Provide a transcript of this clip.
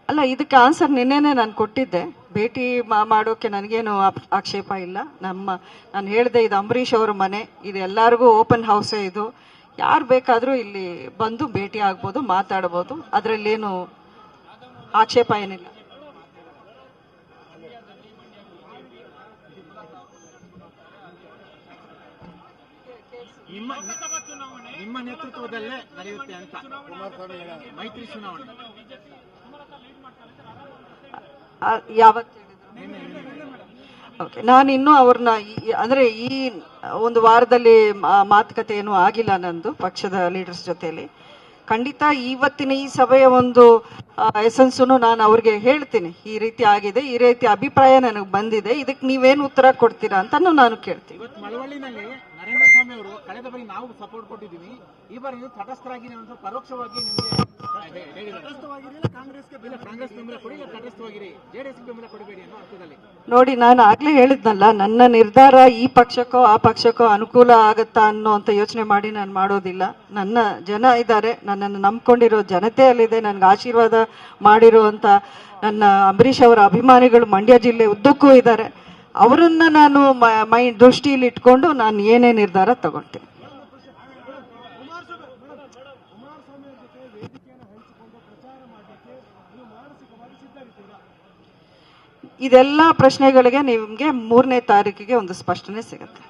ಅಲ್ಲ, ಇದಕ್ಕೆ ಆನ್ಸರ್ ನಿನ್ನೆನೆ ನಾನು ಕೊಟ್ಟಿದ್ದೆ. ಭೇಟಿ ಮಾಡೋಕೆ ನನಗೇನು ಆಕ್ಷೇಪ ಇಲ್ಲ. ನಾನು ಹೇಳಿದೆ, ಇದು ಅಂಬರೀಷ್ ಅವರ ಮನೆ, ಇದು ಎಲ್ಲರಿಗೂ ಓಪನ್ ಹೌಸೇ. ಇದು ಯಾರು ಬೇಕಾದರೂ ಇಲ್ಲಿ ಬಂದು ಭೇಟಿ ಆಗ್ಬೋದು, ಮಾತಾಡ್ಬೋದು. ಅದರಲ್ಲೇನು ಆಕ್ಷೇಪ ಏನಿಲ್ಲ. ನಿಮ್ಮ ನೇತೃತ್ವದಲ್ಲೇ ನಡೆಯುತ್ತೆ ಅಂತ ಮೈತ್ರಿ ಚುನಾವಣೆ ಯಾವತ್ತು ಓಕೆ, ನಾನು ಇನ್ನೂ ಅವ್ರನ್ನ ಅಂದರೆ ಈ ಒಂದು ವಾರದಲ್ಲಿ ಮಾತುಕತೆ ಏನೂ ಆಗಿಲ್ಲ ನಂದು ಪಕ್ಷದ ಲೀಡರ್ಸ್ ಜೊತೆಯಲ್ಲಿ. ಖಂಡಿತ ಇವತ್ತಿನ ಈ ಸಭೆಯ ಒಂದು ಎಸೆನ್ಸು ನಾನು ಅವ್ರಿಗೆ ಹೇಳ್ತೀನಿ, ಈ ರೀತಿ ಆಗಿದೆ, ಈ ರೀತಿ ಅಭಿಪ್ರಾಯ ನನಗೆ ಬಂದಿದೆ, ಇದಕ್ಕೆ ನೀವೇನು ಉತ್ತರ ಕೊಡ್ತೀರಾ ಅಂತ ನಾನು ಕೇಳ್ತೀನಿ. ಇವತ್ತು ಮಳವಳ್ಳಿನಲ್ಲಿ ನರೇಂದ್ರ ಸ್ವಾಮಿ ಅವರು ಕಳೆದ ಬಾರಿ ನಾವು ಸಪೋರ್ಟ್ ಕೊಟ್ಟಿದ್ದೀವಿ, ಈ ಬಾರಿ ನೀವು ತಟಸ್ಥರಾಗಿ ಪರೋಕ್ಷವಾಗಿ ನಿಮಗೆ ಕಾಂಗ್ರೆಸ್ ಬೆಂಬಲ ಕೊಡಿ, ತಟಸ್ಥವಾಗಿರಿ, ಜೆಡಿಎಸ್ ಬೆಂಬಲ ಕೊಡಬೇಡಿ ಅನ್ನೋ ಅರ್ಥದಲ್ಲಿ. ನೋಡಿ, ನಾನು ಆಗ್ಲೇ ಹೇಳಿದ್ನಲ್ಲ, ನನ್ನ ನಿರ್ಧಾರ ಈ ಪಕ್ಷಕ್ಕೋ ಆ ಪಕ್ಷಕ್ಕೋ ಅನುಕೂಲ ಆಗತ್ತಾ ಅನ್ನೋಂಥ ಯೋಚನೆ ಮಾಡಿ ನಾನು ಮಾಡೋದಿಲ್ಲ. ನನ್ನ ಜನ ಇದ್ದಾರೆ, ನನ್ನನ್ನು ನಂಬ್ಕೊಂಡಿರೋ ಜನತೆ ಅಲ್ಲಿದೆ, ನನಗೆ ಆಶೀರ್ವಾದ ಮಾಡಿರುವಂಥ ನನ್ನ ಅಂಬರೀಷ್ ಅವರ ಅಭಿಮಾನಿಗಳು ಮಂಡ್ಯ ಜಿಲ್ಲೆ ಉದ್ದಕ್ಕೂ ಇದ್ದಾರೆ. ಅವರನ್ನ ನಾನು ದೃಷ್ಟಿಯಲ್ಲಿ ಇಟ್ಕೊಂಡು ನಾನು ಏನೇ ನಿರ್ಧಾರ ತಗೊಳ್ತೀನಿ. ಇದೆಲ್ಲ ಪ್ರಶ್ನೆಗಳಿಗೆ ನಿಮಗೆ 3ನೇ ತಾರೀಕಿಗೆ ಒಂದು ಸ್ಪಷ್ಟನೆ ಸಿಗುತ್ತೆ.